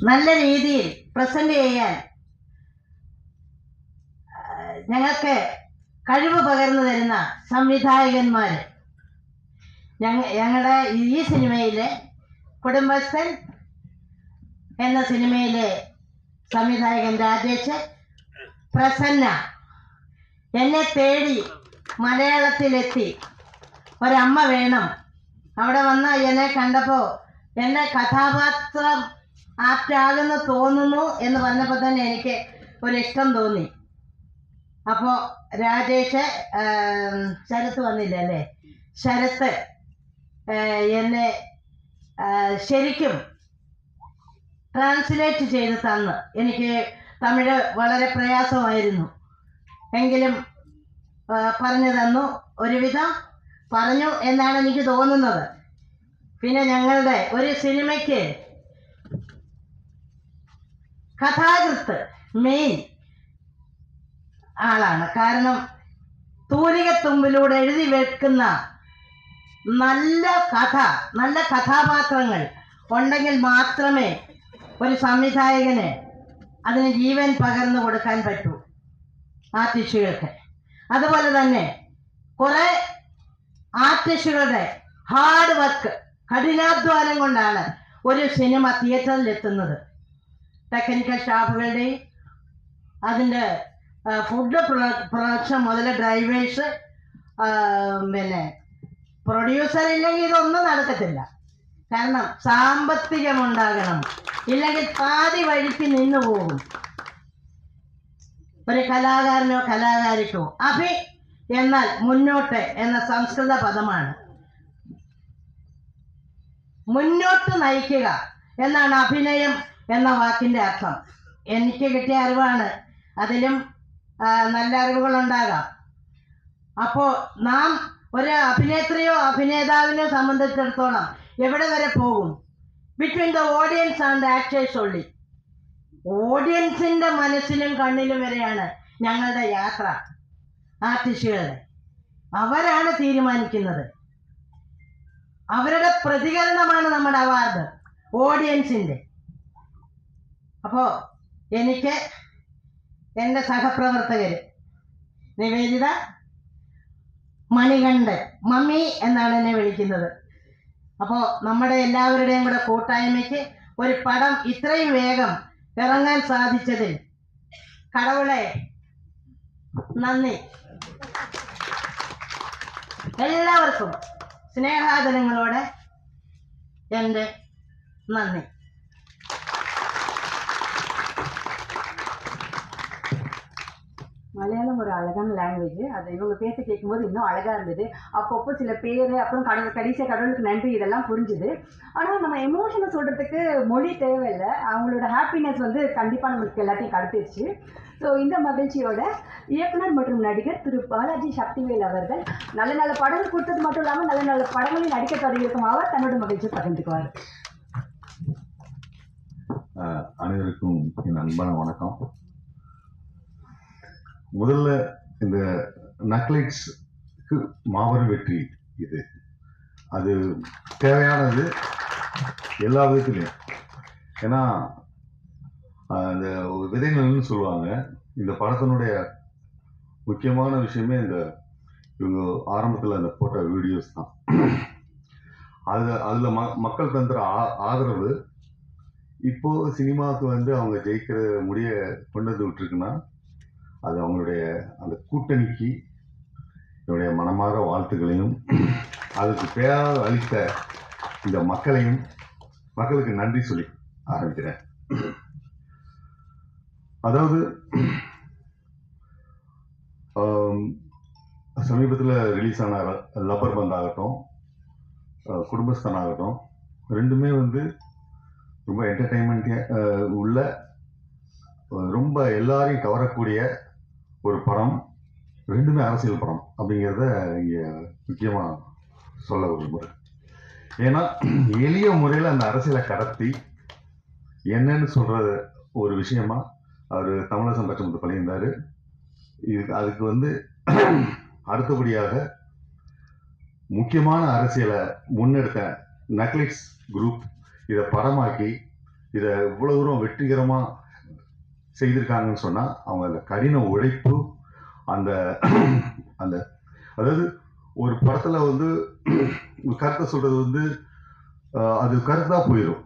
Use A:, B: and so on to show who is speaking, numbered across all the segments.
A: നല്ല രീതിയിൽ പ്രസന്റ് ചെയ്യാൻ ഞങ്ങൾക്ക് കഴിവ് പകർന്നു തരുന്ന സംവിധായകന്മാർ, ഞങ്ങളുടെ ഈ സിനിമയിലെ കുടുംബസ്ഥൻ എന്ന സിനിമയിലെ സംവിധായകൻ രാജേഷ്, പ്രസന്ന എന്നെ തേടി മലയാളത്തിലെത്തി. ഒരമ്മ വേണം. അവിടെ വന്ന് എന്നെ കണ്ടപ്പോൾ എന്നെ കഥാപാത്രം ആപ്റ്റാകുന്നു തോന്നുന്നു എന്ന് പറഞ്ഞപ്പോൾ തന്നെ എനിക്ക് ഒരിഷ്ടം തോന്നി. അപ്പോൾ രാജേഷ്, ശരത്ത് വന്നില്ല അല്ലേ, ശരത്ത് എന്നെ ശരിക്കും ട്രാൻസ്ലേറ്റ് ചെയ്ത് തന്ന്. എനിക്ക് തമിഴ് വളരെ പ്രയാസമായിരുന്നു, എങ്കിലും പറഞ്ഞു തന്നു. ഒരുവിധം പറഞ്ഞു എന്നാണ് എനിക്ക് തോന്നുന്നത്. പിന്നെ ഞങ്ങളുടെ ഒരു സിനിമയ്ക്ക് കഥാകൃത്ത് മെയിൻ ആളാണ്. കാരണം തൂലികത്തുമ്പിലൂടെ എഴുതി വെക്കുന്ന നല്ല കഥ, നല്ല കഥാപാത്രങ്ങൾ ഉണ്ടെങ്കിൽ മാത്രമേ ഒരു സംവിധായകന് അതിന് ജീവൻ പകർന്നു കൊടുക്കാൻ പറ്റൂ ആർട്ടിസ്റ്റുകൾക്ക്. അതുപോലെ തന്നെ കുറെ ആർട്ടിസ്റ്റുകളുടെ ഹാർഡ് വർക്ക്, കഠിനാധ്വാനം കൊണ്ടാണ് ഒരു സിനിമ തിയേറ്ററിൽ എത്തുന്നത്. ടെക്നിക്കൽ സ്റ്റാഫുകളുടെയും അതിൻ്റെ ഫുഡ് പ്രൊഡക്ഷൻ മുതൽ ഡ്രൈവേഴ്സ്, പിന്നെ പ്രൊഡ്യൂസർ ഇല്ലെങ്കിൽ ഇതൊന്നും നടക്കത്തില്ല. കാരണം സാമ്പത്തികമുണ്ടാകണം, ഇല്ലെങ്കിൽ പാതി വഴിക്ക് നിന്നു പോകും. ഒരു കലാകാരനോ കലാകാരിക്കോ അഭി എന്നാൽ മുന്നോട്ട് എന്ന സംസ്കൃത പദമാണ്. മുന്നോട്ട് നയിക്കുക എന്നാണ് അഭിനയം എന്ന വാക്കിൻ്റെ അർത്ഥം. എനിക്ക് കിട്ടിയ അറിവാണ്, അതിലും നല്ല അറിവുകളുണ്ടാകാം. അപ്പോൾ നാം ഒരു അഭിനേത്രിയോ അഭിനേതാവിനോ സംബന്ധിച്ചിടത്തോളം എവിടെ വരെ പോകും? Between the audience and actors only. ഓഡിയൻസിൻ്റെ മനസ്സിലും കണ്ണിലും വരെയാണ് ഞങ്ങളുടെ യാത്ര. ആർട്ടിസ്റ്റുകളുടെ അവരാണ് തീരുമാനിക്കുന്നത്. അവരുടെ പ്രതികരണമാണ് നമ്മുടെ അവാർഡ്, ഓഡിയൻസിൻ്റെ. അപ്പോൾ എനിക്ക് എൻ്റെ സഹപ്രവർത്തകർ നിവേദിത, മണികണ്ഠൻ, മമ്മി എന്നാണ് എന്നെ വിളിക്കുന്നത്. അപ്പോൾ നമ്മുടെ എല്ലാവരുടെയും കൂടെ കൂട്ടായ്മയ്ക്ക് ഒരു പടം ഇത്രയും വേഗം ഇറങ്ങാൻ സാധിച്ചതിൽ കടവുളെ നന്ദി. എല്ലാവർക്കും സ്നേഹാദരങ്ങളോടെ എൻ്റെ നന്ദി.
B: மலையாளம் ஒரு அழகான லாங்குவேஜ். அது இவங்க பேச கேட்கும்போது இன்னும் அழகாக இருந்தது. அப்பப்போ சில பேர், அப்புறம் கடைசியாக கடவுளுக்கு நன்றி, இதெல்லாம் புரிஞ்சுது. ஆனால் நம்ம எமோஷனை சொல்கிறதுக்கு மொழி தேவையில்லை. அவங்களோட ஹாப்பினஸ் வந்து கண்டிப்பாக நம்மளுக்கு எல்லாத்தையும் கடத்திடுச்சு. ஸோ இந்த மகிழ்ச்சியோட இயக்குனர் மற்றும் நடிகர் திரு பாலாஜி சக்திவேல் அவர்கள் நல்ல நல்ல படங்கள் கொடுத்தது மட்டும் இல்லாமல் நல்ல நல்ல படங்களில் நடிக்க தொடங்கியிருக்கும் அவர் தன்னோட மகிழ்ச்சியை பகிர்ந்துக்குவார்.
C: அனைவருக்கும் என் அன்பான வணக்கம். முதல்ல இந்த நக்லைட்ஸ்க்கு மாபெரும் வெற்றி இது. அது தேவையானது எல்லா விதத்துலையும். ஏன்னா அந்த விதைகள்னு சொல்லுவாங்க. இந்த படத்தினுடைய முக்கியமான விஷயமே இந்த இவங்க ஆரம்பத்தில் அந்த போட்ட வீடியோஸ் தான். அதில் மக்கள் தந்துற ஆதரவு இப்போ சினிமாவுக்கு வந்து அவங்க ஜெயிக்கிற முடிய கொண்டு வந்து விட்டுருக்குன்னா அது அவங்களுடைய அந்த கூட்டணிக்கு என்னுடைய மனமாற வாழ்த்துக்களையும், அதுக்கு பேராக அளித்த இந்த மக்களுக்கு நன்றி சொல்லி ஆரம்பிக்கிறேன். அதாவது சமீபத்தில் ரிலீஸ் ஆன லப்பர் பந்த் ஆகட்டும், குடும்பஸ்தான் ஆகட்டும், ரெண்டுமே வந்து ரொம்ப என்டர்டெயின்மெண்ட் உள்ள ரொம்ப எல்லாரையும் கவரக்கூடிய ஒரு படம். ரெண்டுமே அரசியல் படம் அப்படிங்கிறத இங்கே முக்கியமாக சொல்ல விரும்புகிறேன். ஏன்னா எளிய முறையில் அந்த அரசியலை கடத்தி என்னன்னு சொல்கிற ஒரு விஷயமா அவர் தமிழரசன் பச்சமுத்து பண்ணியிருந்தார். அதுக்கு வந்து அடுத்தபடியாக முக்கியமான அரசியலை முன்னெடுத்த நக்லைட்ஸ் குரூப் இதை படமாக்கி இதை இவ்வளோ தூரம் வெற்றிகரமாக செய்திருக்காங்கன்னு சொன்னால் அவங்க அந்த கடின உழைப்பு, அந்த அந்த அதாவது ஒரு படத்தில் வந்து கருத்தை சொல்கிறது வந்து அது கருத்தாக போயிடும்,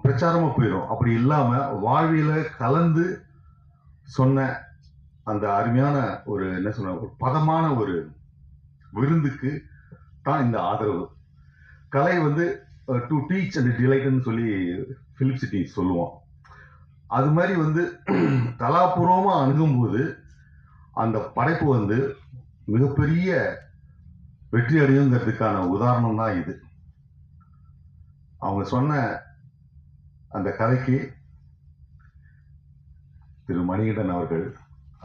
C: பிரச்சாரமாக போயிடும். அப்படி இல்லாமல் வாழ்வியல கலந்து சொன்ன அந்த அருமையான ஒரு என்ன சொல்ற ஒரு பதமான ஒரு விருந்துக்கு தான் இந்த ஆதரவு. கலை வந்து டு டீச் அண்ட் டிலைட்னு சொல்லி ஃபிலிப் சிட்டி சொல்லுவோம். அது மாதிரி வந்து கலாபூர்வமாக அணுகும்போது அந்த படைப்பு வந்து மிகப்பெரிய வெற்றி அடையுங்கிறதுக்கான உதாரணம் தான் இது. அவங்க சொன்ன அந்த கதைக்கு திரு மணிகண்டன் அவர்கள்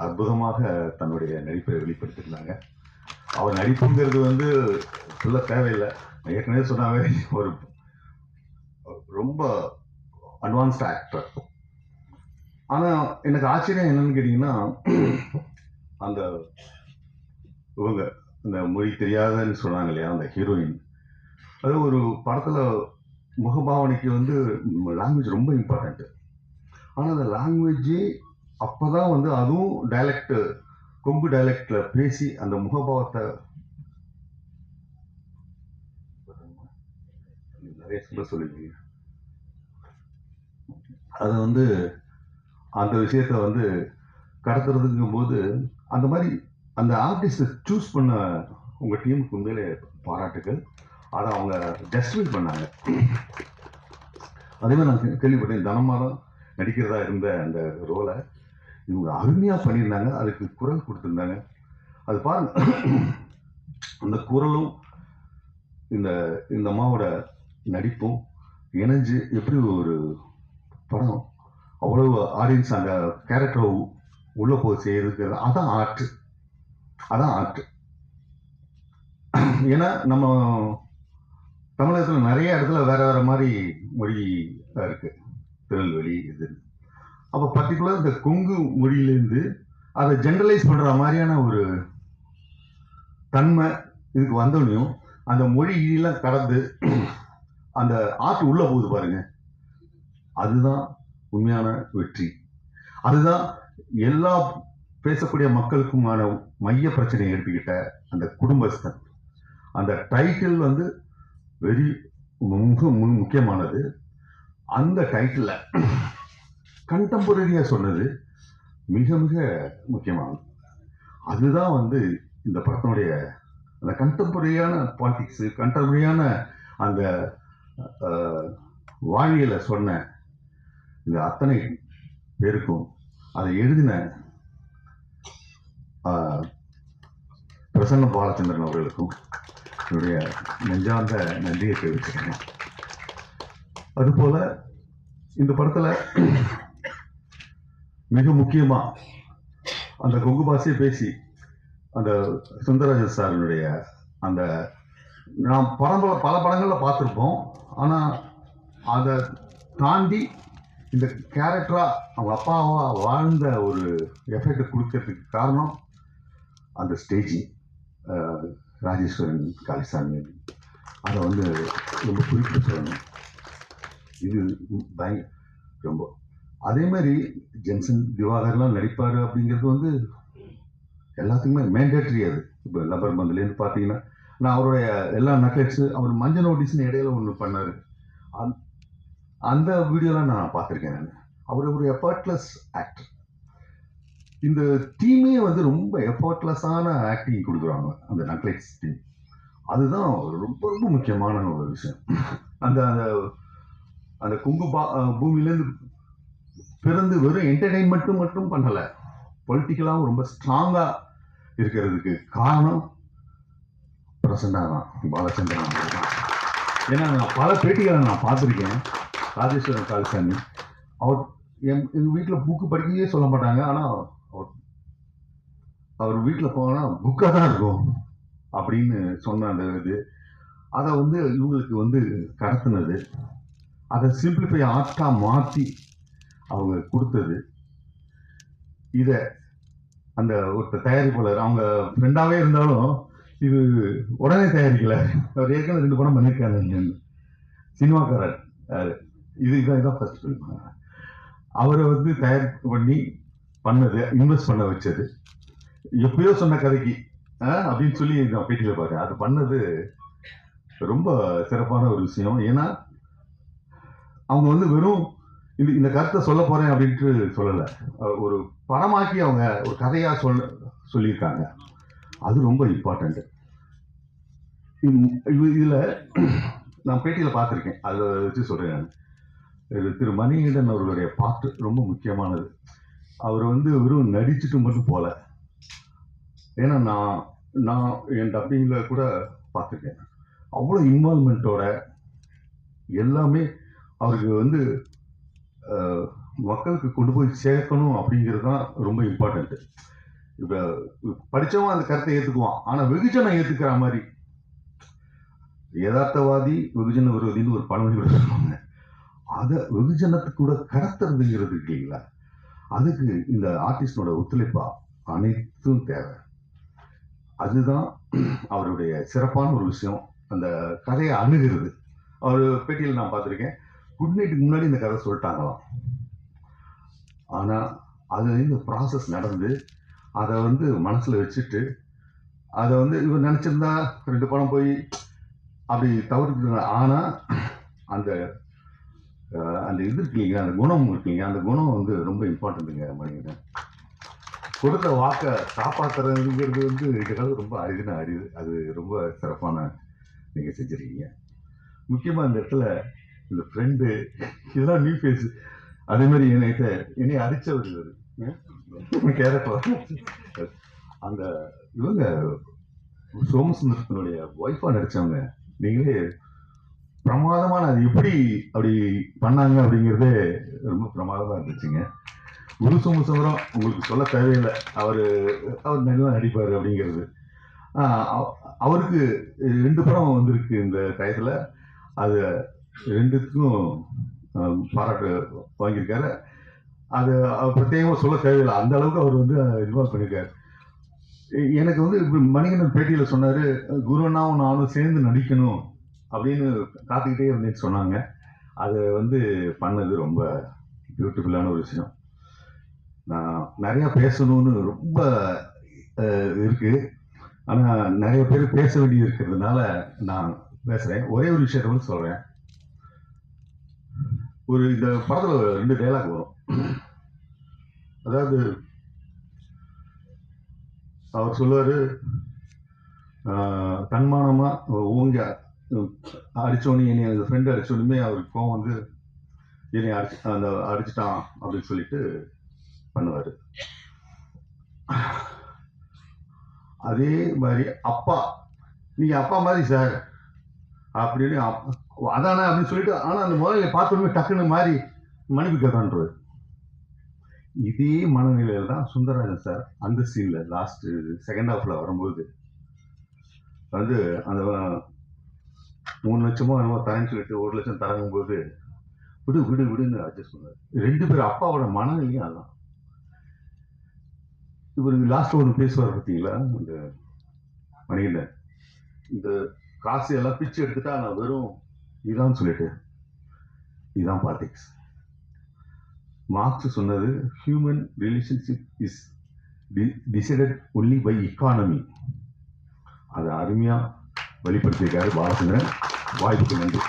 C: அற்புதமாக தன்னுடைய நடிப்பை வெளிப்படுத்தியிருந்தாங்க. அவர் நடிப்புங்கிறது வந்து சொல்ல தேவையில்லை, ஏற்கனவே சொன்னாவே ஒரு ரொம்ப அட்வான்ஸ்ட் ஆக்டர். ஆனால் எனக்கு ஆச்சரியம் என்னன்னு கேட்டிங்கன்னா, அந்த இவங்க இந்த மொழி தெரியாதன்னு சொன்னாங்க இல்லையா, அந்த ஹீரோயின், அது ஒரு படத்தில் முகபாவனைக்கு வந்து லாங்குவேஜ் ரொம்ப இம்பார்ட்டண்ட்டு. ஆனால் அந்த லாங்குவேஜே அப்போ தான் வந்து அதுவும் டைலக்ட், கொங்கு டைலக்டில் பேசி அந்த முகபாவத்தை நிறைய சொல்லுவீங்க. அதை வந்து அந்த விஷயத்த வந்து கடத்துறதுங்கும் போது அந்த மாதிரி அந்த ஆர்டிஸ்ட்டை சூஸ் பண்ண உங்கள் டீமுக்கு உண்மையிலே பாராட்டுகள். அதை அவங்க ஜஸ்டிஃபை பண்ணாங்க. அதே மாதிரி நான் கேள்விப்பட்டேன், தனமாதான் நடிக்கிறதா இருந்த அந்த ரோலை இவங்க அருமையாக பண்ணியிருந்தாங்க. அதுக்கு குரல் கொடுத்துருந்தாங்க. அது பாருங்க, அந்த குரலும் இந்த இந்த அம்மாவோட நடிப்பும் இணைஞ்சு எப்படி ஒரு படம் அவ்வளவு ஆடியன்ஸ் அந்த கேரக்டரை உள்ள போய் செய்யறதுக்கு அதான் ஆர்ட், அதான் ஆர்ட். ஏன்னா நம்ம தமிழகத்தில் நிறைய இடத்துல வேற வேற மாதிரி மொழி இருக்கு, திருநெல்வேலி இது. அப்போ பர்டிகுலர் இந்த கொங்கு மொழியிலேருந்து அதை ஜென்ரலைஸ் பண்ணுற மாதிரியான ஒரு தன்மை இதுக்கு வந்தோடனையும் அந்த மொழியெல்லாம் கடந்து அந்த ஆர்ட் உள்ள போகுது பாருங்க, அதுதான் உண்மையான வெற்றி. அதுதான் எல்லா பேசக்கூடிய மக்களுக்குமான மைய பிரச்சனையை எடுத்துக்கிட்ட அந்த குடும்பஸ்தன். அந்த டைட்டில் வந்து வெரி முக்கியமானது. அந்த டைட்டில் கண்டெம்பரரியா சொன்னது மிக மிக முக்கியமானது. அதுதான் வந்து இந்த படத்தினுடைய அந்த கண்டெம்பரரியான பாலிடிக்ஸ், கண்டெம்பரரியான அந்த வாழ்வியலை சொன்ன இந்த அத்தனை பேருக்கும், அதை எழுதின பிரசன்ன பாலச்சந்திரன் அவர்களுக்கும் என்னுடைய நெஞ்சார்ந்த நன்றியை தெரிவிச்சுக்கிறேன். அதுபோல இந்த படத்துல மிக முக்கியமா அந்த கொங்கு பாஷையை பேசி அந்த சுந்தரராஜன் சாரினுடைய அந்த நாம் பல படங்கள்ல பார்த்துருப்போம். ஆனா அதை தாண்டி இந்த கேரக்டரா அவங்க அப்பாவா வாழ்ந்த ஒரு எஃபெக்ட் கொடுக்கறதுக்கு காரணம் அந்த ஸ்டேஜிங். ராஜேஸ்வரன் காளிசாமி அதை வந்து ரொம்ப குறிப்பிட்டு சொல்லணும். இது ரொம்ப அதே மாதிரி ஜென்சன் திவாகர்லாம் நடிப்பார் அப்படிங்கிறது வந்து எல்லாத்துக்குமே மேண்டேட்ரி. அது இப்போ லப்பர் பந்துலேருந்து பார்த்தீங்கன்னா, நான் அவருடைய எல்லா நக்லெட்ஸு, அவர் மஞ்சள் நோட்டீஸ்னு இடையில ஒன்று பண்ணார், அந்த வீடியோலாம் நான் பார்த்துருக்கேன். நான் அவர் ஒரு எஃபர்ட்லெஸ் ஆக்டர். இந்த டீமே வந்து ரொம்ப எஃபர்ட்லெஸ்ஸான ஆக்டிங் கொடுக்குறாங்க அந்த நக்லெட்ஸ் டீம். அதுதான் ரொம்ப ரொம்ப முக்கியமான ஒரு விஷயம். அந்த அந்த அந்த கொங்கு பூமியிலேருந்து பிறந்து வெறும் என்டர்டெயின்மெண்ட்டும் மட்டும் பண்ணலை, பொலிட்டிக்கலாகவும் ரொம்ப ஸ்ட்ராங்காக இருக்கிறதுக்கு காரணம் பிரசன்னா தான், பாலச்சந்திரன் தான். ஏன்னா நான் பல பேட்டிகளை நான் பார்த்துருக்கேன். ராஜேஸ்வரன் காளிசாமி அவர் எங்கள் வீட்டில் புக்கு படிக்கவே சொல்ல மாட்டாங்க, ஆனால் அவர் வீட்டில் போனால் புக்காக தான் இருக்கும் அப்படின்னு சொன்ன அந்த இது, அதை வந்து இவங்களுக்கு வந்து கடத்தினது, அதை சிம்பிளிஃபை ஆர்ட்டாக மாற்றி அவங்க கொடுத்தது. இதை அந்த ஒருத்தர் தயாரிப்பாளர் அவங்க ஃப்ரெண்டாகவே இருந்தாலும் இது உடனே தயாரிக்கல, அவர் ஏற்கனவே 2 படம் பண்ணியிருக்காங்க. சினிமாக்காரர் இதுதான் ஃபர்ஸ்ட் ஃபிலிம். அவரை வந்து தயார் பண்ணி பண்ணது, இன்வெஸ்ட் பண்ண வச்சது, எப்பயோ சொன்ன கதைக்கு அப்படின்னு சொல்லி நான் பேட்டியில் பார்த்தேன். அது பண்ணது ரொம்ப சிறப்பான ஒரு விஷயம். ஏன்னா அவங்க வந்து வெறும் இந்த கருத்தை சொல்ல போறேன் அப்படின்ட்டு சொல்லலை, ஒரு படமாக்கி அவங்க ஒரு கதையா சொல்லியிருக்காங்க. அது ரொம்ப இம்பார்ட்டண்ட். இதுல நான் பேட்டியில் பார்த்துருக்கேன், அதை வச்சு சொல்றேன் நான். திரு மணிகண்டன் அவர்களுடைய பாட்டு ரொம்ப முக்கியமானது. அவர் வந்து வெறும் நடிச்சுட்டு மட்டும் போல. ஏன்னா நான் என் டப்பிங்கில் கூட பார்த்துருக்கேன், அவ்வளோ இன்வால்மெண்ட்டோட எல்லாமே அவருக்கு வந்து மக்களுக்கு கொண்டு போய் சேர்க்கணும் அப்படிங்கிறது தான் ரொம்ப இம்பார்ட்டண்ட்டு. இப்போ படித்தவன் அந்த கருத்தை ஏற்றுக்குவான், ஆனால் வெகுஜனை ஏற்றுக்கிற மாதிரி. யதார்த்தவாதி வெகுஜன விரோதின்னு ஒரு பழமொழி கூட சொல்லுவாங்க. அதை வெகுஜனத்துக்கு கூட கடத்துறதுங்கிறது இல்லைங்களா, அதுக்கு இந்த ஆர்டிஸ்டோட ஒத்துழைப்பா அனைத்தும் தேவை. அதுதான் அவருடைய சிறப்பான ஒரு விஷயம், அந்த கதையை அணுகிறது. அவர் பேட்டியில் நான் பார்த்துருக்கேன், குட் நைட்டுக்கு முன்னாடி இந்த கதை சொல்லிட்டாங்களாம். ஆனால் அது இந்த ப்ராசஸ் நடந்து அதை வந்து மனசில் வச்சுட்டு அதை வந்து இவர் நினச்சிருந்தா 2 படம் போய் அப்படி தவிர்த்துங்க. ஆனால் அந்த அந்த இது இருக்கீங்க, அந்த குணம் இருக்கீங்க, அந்த குணம் வந்து ரொம்ப இம்பார்ட்டண்ட்டுங்க. மணிகண்டன் கொடுத்த வாக்கை காப்பாற்றுறதுங்கிறது வந்து இந்த காலத்து ரொம்ப அரிது. அது ரொம்ப சிறப்பான நீங்கள் செஞ்சுருக்கீங்க. முக்கியமாக இந்த இடத்துல இந்த ஃப்ரெண்டு இதெல்லாம் நியூ ஃபேஸ். அதே மாதிரி என்னை அடித்தவர் கேரக்டர் அந்த இவங்க சோமசுந்தரத்தினுடைய ஒய்ஃபாக நடித்தவங்க, நீங்களே பிரமாதமான அது எப்படி அப்படி பண்ணாங்க அப்படிங்கிறதே ரொம்ப பிரமாதமாக இருந்துச்சுங்க. குரு சோமசுந்தரம் உங்களுக்கு சொல்ல தேவையில்லை, அவர் நல்லா நடிப்பார் அப்படிங்கிறது. அவருக்கு 2 படம் வந்திருக்கு இந்த டயத்தில், அது 2த்துக்கும் பாராட்டு வாங்கியிருக்காரு. அது அவர் பிரத்யேகமாக சொல்ல தேவையில்லை, அந்த அளவுக்கு அவர் வந்து இன்வால்வ் பண்ணியிருக்காரு. எனக்கு வந்து மணிகண்டன் பேட்டியில் சொன்னார், குருனாவும் நானும் சேர்ந்து நடிக்கணும் அப்படின்னு காத்துக்கிட்டே இருந்தேன்னு சொன்னாங்க. அதை வந்து பண்ணது ரொம்ப பியூட்டிஃபுல்லான ஒரு விஷயம். நான் நிறையா பேசணும்னு ரொம்ப இருக்கு, ஆனால் நிறைய பேர் பேச வேண்டியது இருக்கிறதுனால நான் பேசுகிறேன். ஒரே ஒரு விஷயத்த வந்து சொல்கிறேன். இந்த படத்தில் 2 டைலாக் வரும். அதாவது அவர் சொல்லுவார், தன்மானமாக ஓங்க அடித்தோன்னே என்னை அந்த ஃப்ரெண்டு அடித்தோன்னுமே அவருக்கு கோவம் வந்து என்னை அடிச்சிட்டான் அப்படின்னு சொல்லிட்டு பண்ணுவார். அதே மாதிரி அப்பா, நீங்கள் அப்பா மாதிரி சார் அப்படின்னு அதானே அப்படின்னு சொல்லிட்டு, ஆனால் அந்த முதல்ல பார்த்தோன்னே டக்குன்னு மாதிரி மன்னிப்பு கேட்கான்றது. இதே மனநிலையில் தான் சுந்தரராஜன் சார் அந்த சீனில் லாஸ்ட்டு செகண்ட் ஹாஃபில் வரும்போது வந்து அந்த 3 லட்சமோ என்னமோ தரேன்னு சொல்லிட்டு 1 லட்சம் தரங்கும்போது விடுன்னு அட்ஜஸ்ட் பண்ணார். 2 பேர் அப்பாவோட மனநிலையும் அதான். இவருக்கு லாஸ்ட் ஒன்று பேசுவார் பார்த்தீங்களா இந்த மணிகண்டன், இந்த காசு எல்லாம் பிச்சு எடுத்துட்டா நான் வெறும் இதான் சொல்லிட்டு, இதுதான் பாலிடிக்ஸ். மார்க்ஸ் சொன்னது human relationship is decided only by economy. அதை அருமையாக வெளிப்படுத்தியிருக்காரு பாலச்சந்திரன். வாய்ப்புக்கு நன்றி.